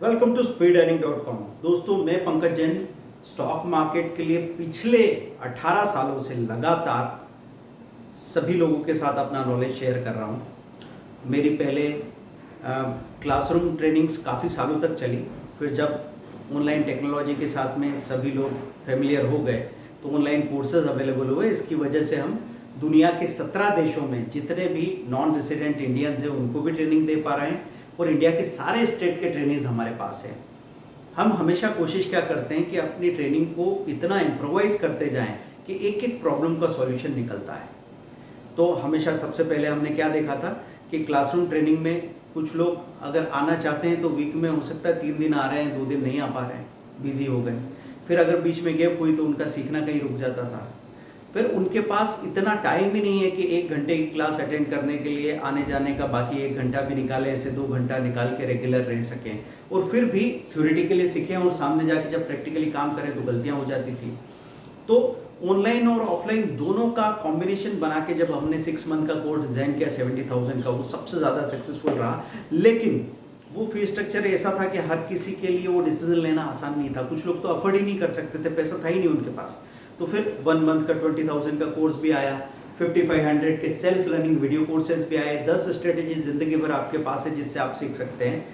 Welcome to speedearning.com। दोस्तों, मैं Pankaj Jain stock market के लिए पिछले 18 सालों से लगातार सभी लोगों के साथ अपना नॉलेज शेयर कर रहा हूँ। मेरी पहले क्लासरूम ट्रेनिंग्स काफ़ी सालों तक चली, फिर जब ऑनलाइन टेक्नोलॉजी के साथ में सभी लोग फेमिलियर हो गए तो ऑनलाइन कोर्सेज अवेलेबल हुए। इसकी वजह से हम दुनिया के 17 देशों में जितने भी नॉन रेसिडेंट इंडियंस हैं उनको भी ट्रेनिंग दे पा रहे हैं और इंडिया के सारे स्टेट के ट्रेनिंग्स हमारे पास हैं। हम हमेशा कोशिश क्या करते हैं कि अपनी ट्रेनिंग को इतना इम्प्रोवाइज करते जाएं कि एक एक प्रॉब्लम का सॉल्यूशन निकलता है। तो हमेशा सबसे पहले हमने क्या देखा था कि क्लासरूम ट्रेनिंग में कुछ लोग अगर आना चाहते हैं तो वीक में हो सकता है 3 दिन आ रहे हैं, 2 दिन नहीं आ पा रहे हैं, बिजी हो गए। फिर अगर बीच में गैप हुई तो उनका सीखना कहीं रुक जाता था। फिर उनके पास इतना टाइम ही नहीं है कि 1 घंटे की क्लास अटेंड करने के लिए आने जाने का बाकी 1 घंटा भी निकालें, ऐसे 2 घंटा निकाल के रेगुलर रह सकें और फिर भी थ्योरेटिकली सीखें और सामने जाके जब प्रैक्टिकली काम करें तो गलतियां हो जाती थी। तो ऑनलाइन और ऑफलाइन दोनों का कॉम्बिनेशन बना के जब हमने 6 मंथ का कोर्स डिजाइन किया 70,000 का, वो सबसे ज़्यादा सक्सेसफुल रहा। लेकिन वो फी स्ट्रक्चर ऐसा था कि हर किसी के लिए वो डिसीजन लेना आसान नहीं था। कुछ लोग तो अफोर्ड ही नहीं कर सकते थे, पैसा था ही नहीं उनके पास। तो फिर 1 मंथ का 20,000 का कोर्स भी आया, 5500 के सेल्फ लर्निंग वीडियो कोर्सेज भी आए, 10 स्ट्रेटेजी जिंदगी भर आपके पास है जिससे आप सीख सकते हैं।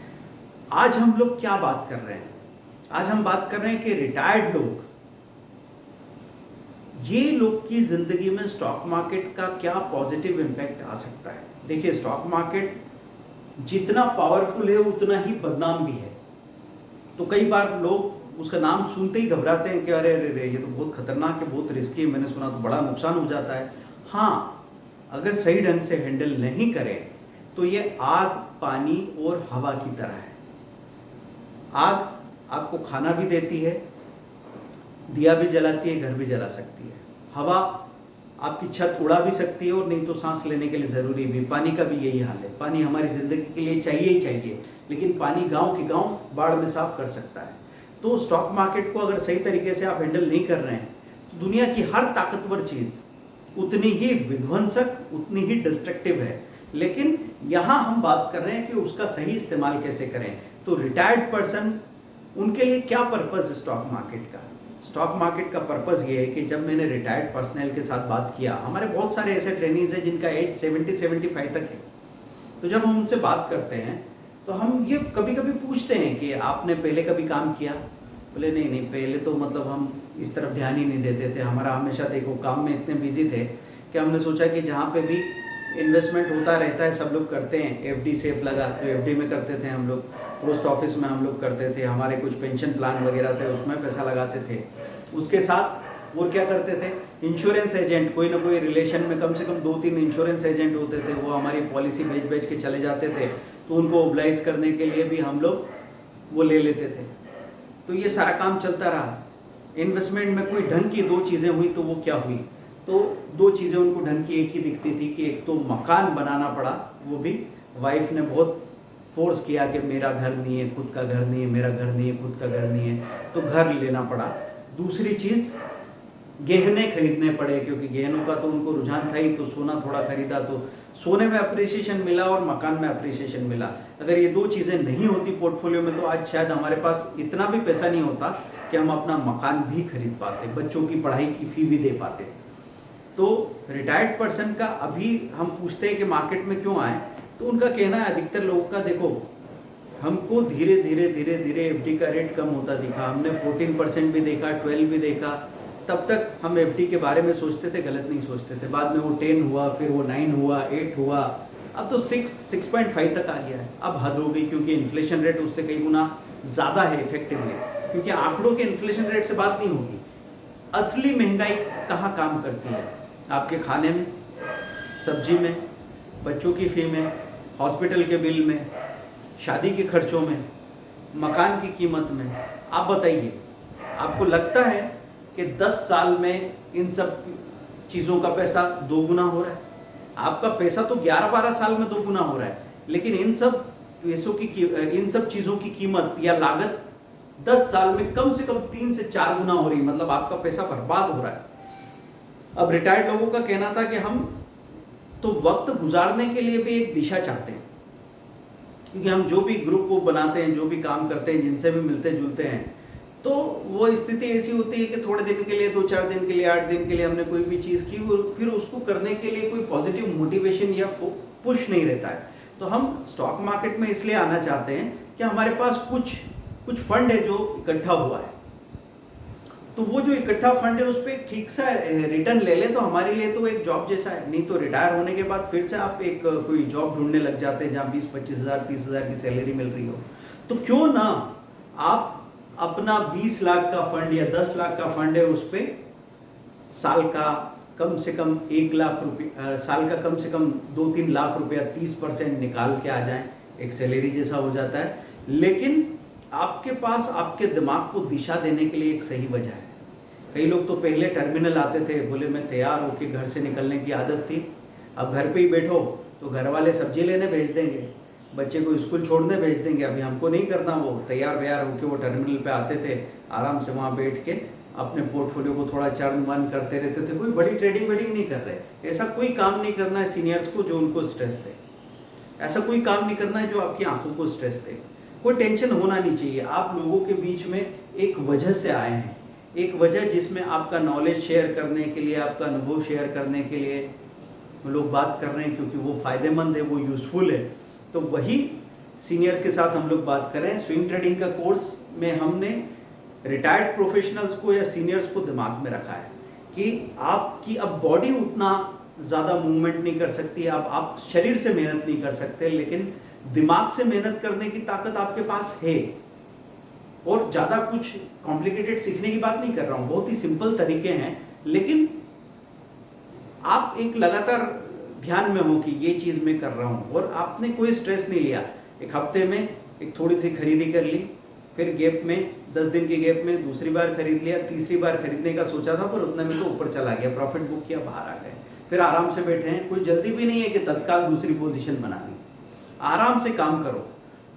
आज हम लोग क्या बात कर रहे हैं? आज हम बात कर रहे हैं कि रिटायर्ड लोग, ये लोग की जिंदगी में स्टॉक मार्केट का क्या पॉजिटिव इंपैक्ट आ सकता है। देखिए, स्टॉक मार्केट जितना पावरफुल है उतना ही बदनाम भी है। तो कई बार लोग उसका नाम सुनते ही घबराते हैं कि अरे अरे अरे ये तो बहुत खतरनाक है, बहुत रिस्की है, मैंने सुना तो बड़ा नुकसान हो जाता है। हाँ, अगर सही ढंग से हैंडल नहीं करें तो ये आग, पानी और हवा की तरह है। आग आपको खाना भी देती है, दिया भी जलाती है, घर भी जला सकती है। हवा आपकी छत उड़ा भी सकती है और नहीं तो सांस लेने के लिए ज़रूरी भी। पानी का भी यही हाल है। पानी हमारी ज़िंदगी के लिए चाहिए ही चाहिए, लेकिन पानी गांव के गांव बाढ़ में साफ कर सकता है। तो स्टॉक मार्केट को अगर सही तरीके से आप हैंडल नहीं कर रहे हैं तो दुनिया की हर ताकतवर चीज़ उतनी ही विध्वंसक, उतनी ही डिस्ट्रक्टिव है। लेकिन यहाँ हम बात कर रहे हैं कि उसका सही इस्तेमाल कैसे करें। तो रिटायर्ड पर्सन, उनके लिए क्या पर्पज़ स्टॉक मार्केट का? स्टॉक मार्केट का पर्पज़ ये है कि जब मैंने रिटायर्ड पर्सनल के साथ बात किया, हमारे बहुत सारे ऐसे ट्रेनिंग्स हैं जिनका एज 70-75 तक है। तो जब हम उनसे बात करते हैं तो हम ये कभी कभी पूछते हैं कि आपने पहले कभी काम किया? बोले नहीं नहीं, पहले तो मतलब हम इस तरफ ध्यान ही नहीं देते थे। हमारा हमेशा देखो काम में इतने बिजी थे कि हमने सोचा कि जहाँ पे भी इन्वेस्टमेंट होता रहता है सब लोग करते हैं। एफडी सेफ लगा तो एफडी में करते थे हम लोग, पोस्ट ऑफिस में हम लोग करते थे, हमारे कुछ पेंशन प्लान वगैरह थे उसमें पैसा लगाते थे। उसके साथ और क्या करते थे, इंश्योरेंस एजेंट, कोई ना कोई रिलेशन में कम से कम 2-3 इंश्योरेंस एजेंट होते थे, वो हमारी पॉलिसी बेच के चले जाते थे। तो उनको ओब्लाइज करने के लिए भी हम लोग वो ले लेते थे। तो ये सारा काम चलता रहा। इन्वेस्टमेंट में कोई ढंग की 2 चीज़ें हुई तो वो क्या हुई, तो 2 चीज़ें उनको ढंग की एक ही दिखती थी कि एक तो मकान बनाना पड़ा, वो भी वाइफ ने बहुत फोर्स किया कि मेरा घर नहीं है, खुद का घर नहीं है, मेरा घर नहीं है, खुद का घर नहीं है, तो घर लेना पड़ा। दूसरी चीज़ गहने खरीदने पड़े, क्योंकि गहनों का तो उनको रुझान था ही, तो सोना थोड़ा खरीदा तो सोने में अप्रिसिएशन मिला और मकान में अप्रिसिएशन मिला। अगर ये 2 चीज़ें नहीं होती पोर्टफोलियो में तो आज शायद हमारे पास इतना भी पैसा नहीं होता कि हम अपना मकान भी खरीद पाते, बच्चों की पढ़ाई की फ़ी भी दे पाते। तो रिटायर्ड पर्सन का अभी हम पूछते हैं कि मार्केट में क्यों आए, तो उनका कहना है अधिकतर लोगों का, देखो हमको धीरे धीरे एफडी का रेट कम होता दिखा। हमने 14% भी देखा, 12 भी देखा। तब तक हम एफडी के बारे में सोचते थे, गलत नहीं सोचते थे। बाद में वो 10 हुआ, फिर वो 9 हुआ, 8 हुआ, अब तो 6.5 तक आ गया है। अब हद हो गई, क्योंकि इन्फ्लेशन रेट उससे कई गुना ज़्यादा है इफेक्टिवली। क्योंकि आंकड़ों के इन्फ्लेशन रेट से बात नहीं होगी, असली महंगाई कहाँ काम करती है? आपके खाने में, सब्जी में, बच्चों की फ़ी में, हॉस्पिटल के बिल में, शादी के खर्चों में, मकान की कीमत में। आप बताइए, आपको लगता है कि 10 साल में इन सब चीज़ों का पैसा 2 गुना हो रहा है? आपका पैसा तो 11-12 साल में 2 गुना हो रहा है, लेकिन इन सब पैसों की इन सब चीज़ों की कीमत या लागत 10 साल में कम से कम 3 से 4 गुना हो रही है। मतलब आपका पैसा बर्बाद हो रहा है। अब रिटायर्ड लोगों का कहना था कि हम तो वक्त गुजारने के लिए भी एक दिशा चाहते हैं, क्योंकि हम जो भी ग्रुप को बनाते हैं, जो भी काम करते हैं, जिनसे भी मिलते जुलते हैं, तो वो स्थिति ऐसी होती है कि थोड़े दिन के लिए, 2-4 दिन के लिए, 8 दिन के लिए हमने कोई भी चीज़ की, फिर उसको करने के लिए कोई पॉजिटिव मोटिवेशन या पुश नहीं रहता है। तो हम स्टॉक मार्केट में इसलिए आना चाहते हैं कि हमारे पास कुछ फंड है जो इकट्ठा हुआ है, तो वो जो इकट्ठा फंड है उस पर ठीक सा रिटर्न ले ले तो हमारे लिए तो एक जॉब जैसा है। नहीं तो रिटायर होने के बाद फिर से आप एक कोई जॉब ढूंढने लग जाते हैं जहाँ 20-25 हज़ार 30 हज़ार की सैलरी मिल रही हो। तो क्यों ना आप अपना 20 लाख का फंड या 10 लाख का फंड है, उस पर साल का कम से कम 1 लाख रुपये, साल का कम से कम 2-3 लाख रुपया 30% निकाल के आ जाएं, एक सैलरी जैसा हो जाता है। लेकिन आपके पास आपके दिमाग को दिशा देने के लिए एक सही वजह है। कई लोग तो पहले टर्मिनल आते थे, बोले मैं तैयार होकर घर से निकलने की आदत थी, अब घर पे ही बैठो तो घर वाले सब्जी लेने भेज देंगे, बच्चे को स्कूल छोड़ने भेज देंगे, अभी हमको नहीं करना। वो तैयार व्यार होकर वो टर्मिनल पे आते थे, आराम से वहाँ बैठ के अपने पोर्टफोलियो को थोड़ा चर्न वन करते रहते थे। कोई बड़ी ट्रेडिंग वेडिंग नहीं कर रहे। ऐसा कोई काम नहीं करना है सीनियर्स को जो उनको स्ट्रेस दे, ऐसा कोई काम नहीं करना है जो आपकी आंखों को स्ट्रेस दे। कोई टेंशन होना नहीं चाहिए। आप लोगों के बीच में एक वजह से आए हैं, एक वजह जिसमें आपका नॉलेज शेयर करने के लिए, आपका अनुभव शेयर करने के लिए लोग बात कर रहे हैं, क्योंकि वो फ़ायदेमंद है, वो यूज़फुल है। तो वही सीनियर्स के साथ हम लोग बात कर रहे हैं। स्विंग ट्रेडिंग का कोर्स में हमने रिटायर्ड प्रोफेशनल्स को या सीनियर्स को दिमाग में रखा है कि आपकी अब बॉडी उतना ज़्यादा मूवमेंट नहीं कर सकती, आप शरीर से मेहनत नहीं कर सकते, लेकिन दिमाग से मेहनत करने की ताकत आपके पास है। और ज़्यादा कुछ कॉम्प्लिकेटेड सीखने की बात नहीं कर रहा हूँ, बहुत ही सिंपल तरीके हैं, लेकिन आप एक लगातार ध्यान में हो कि ये चीज़ मैं कर रहा हूँ और आपने कोई स्ट्रेस नहीं लिया। एक हफ्ते में एक थोड़ी सी खरीदी कर ली, फिर गैप में 10 दिन के गैप में दूसरी बार खरीद लिया, तीसरी बार खरीदने का सोचा था पर उतने में तो ऊपर चला गया, प्रॉफिट बुक किया, बाहर आ गए, फिर आराम से बैठे हैं। कोई जल्दी भी नहीं है कि तत्काल दूसरी पोजीशन बनानी, आराम से काम करो।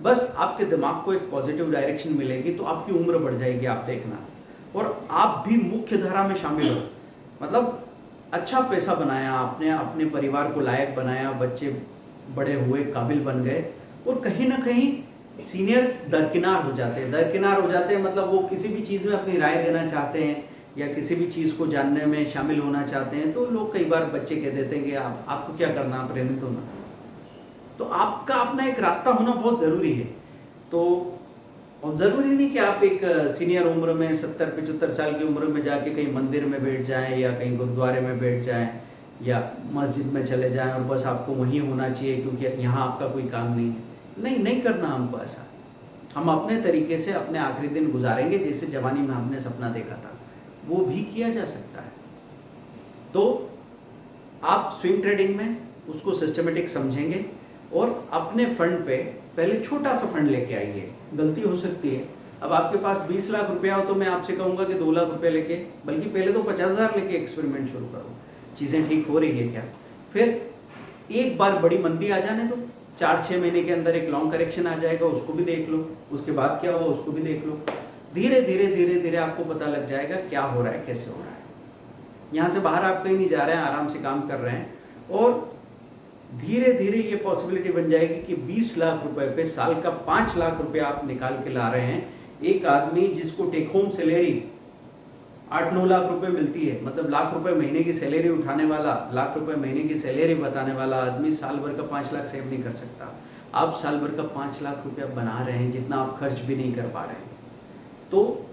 बस आपके दिमाग को एक पॉजिटिव डायरेक्शन मिलेगी तो आपकी उम्र बढ़ जाएगी, आप देखना। और आप भी मुख्य धारा में शामिल हो, मतलब अच्छा पैसा बनाया आपने, अपने परिवार को लायक बनाया, बच्चे बड़े हुए, काबिल बन गए, और कहीं ना कहीं सीनियर्स दरकिनार हो जाते हैं। दरकिनार हो जाते हैं मतलब वो किसी भी चीज़ में अपनी राय देना चाहते हैं या किसी भी चीज़ को जानने में शामिल होना चाहते हैं, तो लोग कई बार बच्चे कह देते हैं कि आपको क्या करना, आप रहने दो ना। तो आपका अपना एक रास्ता होना बहुत ज़रूरी है। तो और ज़रूरी नहीं कि आप एक सीनियर उम्र में 70-75 साल की उम्र में जाके कहीं मंदिर में बैठ जाएं या कहीं गुरुद्वारे में बैठ जाएं या मस्जिद में चले जाएं और बस आपको वहीं होना चाहिए क्योंकि यहाँ आपका कोई काम नहीं है। नहीं करना हमको ऐसा। हम अपने तरीके से अपने आखिरी दिन गुजारेंगे जैसे जवानी में हमने सपना देखा था, वो भी किया जा सकता है। तो आप स्विंग ट्रेडिंग में उसको सिस्टमेटिक समझेंगे और अपने फंड पे पहले छोटा सा फंड लेके आइए। गलती हो सकती है, अब आपके पास 20 लाख रुपया हो तो मैं आपसे कहूँगा कि 2 लाख रुपये लेके, बल्कि पहले तो 50,000 लेके एक्सपेरिमेंट शुरू करो, चीज़ें ठीक हो रही है क्या। फिर एक बार बड़ी मंदी आ जाने दो, 4-6 महीने के अंदर एक लॉन्ग करेक्शन आ जाएगा, उसको भी देख लो, उसके बाद क्या हुआ उसको भी देख लो। धीरे धीरे आपको पता लग जाएगा क्या हो रहा है, कैसे हो रहा है। यहाँ से बाहर आप कहीं नहीं जा रहे हैं, आराम से काम कर रहे हैं और धीरे धीरे ये पॉसिबिलिटी बन जाएगी कि 20 लाख रुपए पे साल का 5 लाख रुपए आप निकाल के ला रहे हैं। एक आदमी जिसको टेक होम सैलरी 8-9 लाख रुपए मिलती है, मतलब लाख रुपए महीने की सैलरी उठाने वाला, लाख रुपए महीने की सैलरी बताने वाला आदमी साल भर का 5 लाख सेव नहीं कर सकता। आप साल भर का 5 लाख रुपया बना रहे हैं, जितना आप खर्च भी नहीं कर पा रहे हैं, तो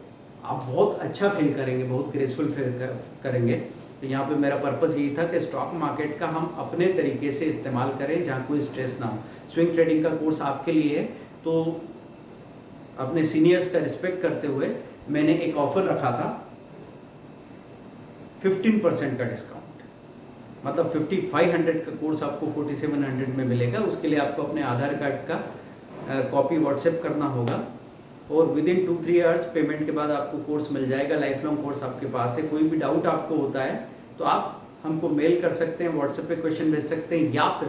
आप बहुत अच्छा फील करेंगे, बहुत ग्रेसफुल फील करेंगे। तो यहाँ पे मेरा पर्पज़ यही था कि स्टॉक मार्केट का हम अपने तरीके से इस्तेमाल करें जहाँ कोई स्ट्रेस ना हो। स्विंग ट्रेडिंग का कोर्स आपके लिए है, तो अपने सीनियर्स का रिस्पेक्ट करते हुए मैंने एक ऑफ़र रखा था 15% का डिस्काउंट, मतलब 5500 का कोर्स आपको 4700 में मिलेगा। उसके लिए आपको अपने आधार कार्ड का कॉपी व्हाट्सएप करना होगा और विदिन 2-3 आवर्स पेमेंट के बाद आपको कोर्स मिल जाएगा। लाइफ लॉन्ग कोर्स आपके पास है। कोई भी डाउट आपको होता है तो आप हमको मेल कर सकते हैं, व्हाट्सएप पे क्वेश्चन भेज सकते हैं, या फिर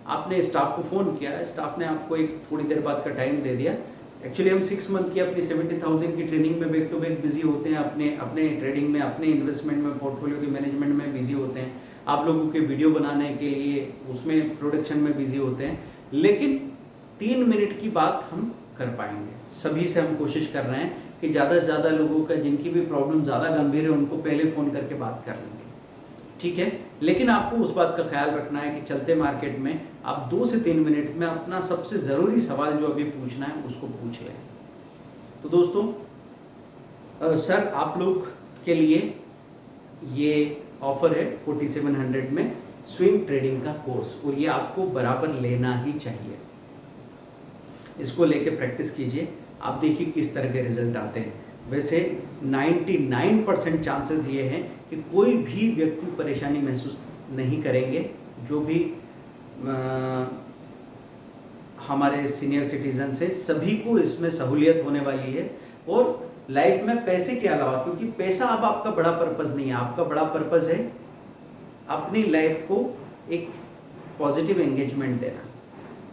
आपने स्टाफ को फ़ोन किया है, स्टाफ ने आपको एक थोड़ी देर बाद का टाइम दे दिया। एक्चुअली हम 6 मंथ की अपनी 70,000 की ट्रेनिंग में बैक टू बैक बिजी होते हैं, अपने ट्रेडिंग में, अपने इन्वेस्टमेंट में, पोर्टफोलियो के मैनेजमेंट में बिजी होते हैं, आप लोगों के वीडियो बनाने के लिए उसमें प्रोडक्शन में बिजी होते हैं। लेकिन 3 मिनट की बात हम कर पाएंगे। सभी से हम कोशिश कर रहे हैं कि ज़्यादा से ज़्यादा लोगों का जिनकी भी प्रॉब्लम ज़्यादा गंभीर है उनको पहले फ़ोन करके बात कर लेंगे, ठीक है। लेकिन आपको उस बात का ख्याल रखना है कि चलते मार्केट में आप 2 से 3 मिनट में अपना सबसे ज़रूरी सवाल जो अभी पूछना है उसको पूछ लें। तो दोस्तों सर आप लोग के लिए ये ऑफ़र है 4700 में स्विंग ट्रेडिंग का कोर्स, और ये आपको बराबर लेना ही चाहिए। इसको लेके प्रैक्टिस कीजिए, आप देखिए किस तरह के रिजल्ट आते हैं। वैसे 99% चांसेस ये हैं कि कोई भी व्यक्ति परेशानी महसूस नहीं करेंगे। जो भी हमारे सीनियर सिटीजन से सभी को इसमें सहूलियत होने वाली है। और लाइफ में पैसे के अलावा, क्योंकि पैसा अब आपका बड़ा पर्पज़ नहीं है, आपका बड़ा पर्पज़ है अपनी लाइफ को एक पॉजिटिव एंगेजमेंट देना,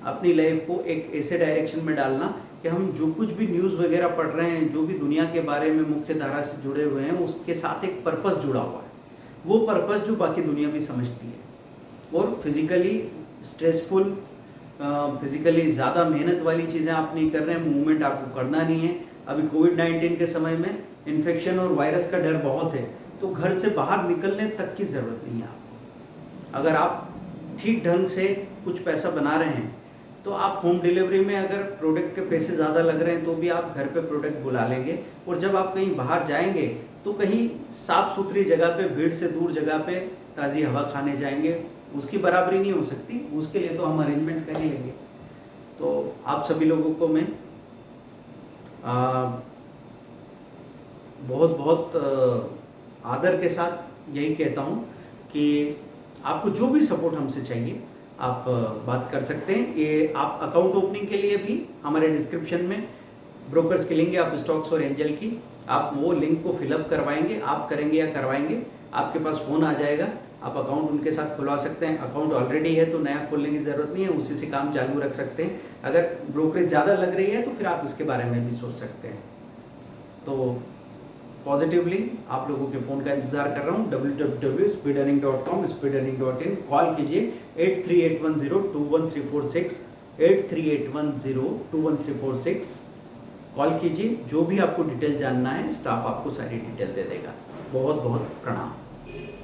अपनी लाइफ को एक ऐसे डायरेक्शन में डालना कि हम जो कुछ भी न्यूज़ वगैरह पढ़ रहे हैं, जो भी दुनिया के बारे में मुख्य धारा से जुड़े हुए हैं, उसके साथ एक पर्पस जुड़ा हुआ है, वो पर्पस जो बाकी दुनिया भी समझती है। और फिज़िकली स्ट्रेसफुल, फिज़िकली ज़्यादा मेहनत वाली चीज़ें आप नहीं कर रहे हैं, मूवमेंट आपको करना नहीं है। अभी कोविड-19 के समय में इन्फेक्शन और वायरस का डर बहुत है, तो घर से बाहर निकलने तक की ज़रूरत नहीं है आपको। अगर आप ठीक ढंग से कुछ पैसा बना रहे हैं तो आप होम डिलीवरी में अगर प्रोडक्ट के पैसे ज़्यादा लग रहे हैं तो भी आप घर पे प्रोडक्ट बुला लेंगे। और जब आप कहीं बाहर जाएंगे तो कहीं साफ़ सुथरी जगह पे, भीड़ से दूर जगह पे ताज़ी हवा खाने जाएंगे, उसकी बराबरी नहीं हो सकती, उसके लिए तो हम अरेंजमेंट कर ही लेंगे। तो आप सभी लोगों को मैं बहुत बहुत आदर के साथ यही कहता हूँ कि आपको जो भी सपोर्ट हमसे चाहिए आप बात कर सकते हैं। ये आप अकाउंट ओपनिंग के लिए भी हमारे डिस्क्रिप्शन में ब्रोकर्स के लिंक है, आप स्टॉक्स और एंजल की, आप वो लिंक को फिलअप करवाएंगे, आप करेंगे या करवाएंगे, आपके पास फ़ोन आ जाएगा, आप अकाउंट उनके साथ खुलवा सकते हैं। अकाउंट ऑलरेडी है तो नया खोलने की ज़रूरत नहीं है, उसी से काम चालू रख सकते हैं। अगर ब्रोकरेज ज़्यादा लग रही है तो फिर आप इसके बारे में भी सोच सकते हैं। तो पॉजिटिवली आप लोगों के फ़ोन का इंतज़ार कर रहा हूँ। www.speedearning.com, speedearning.in, कॉल कीजिए 8381021346, 8381021346 कॉल कीजिए। जो भी आपको डिटेल जानना है स्टाफ आपको सारी डिटेल दे देगा। बहुत बहुत प्रणाम।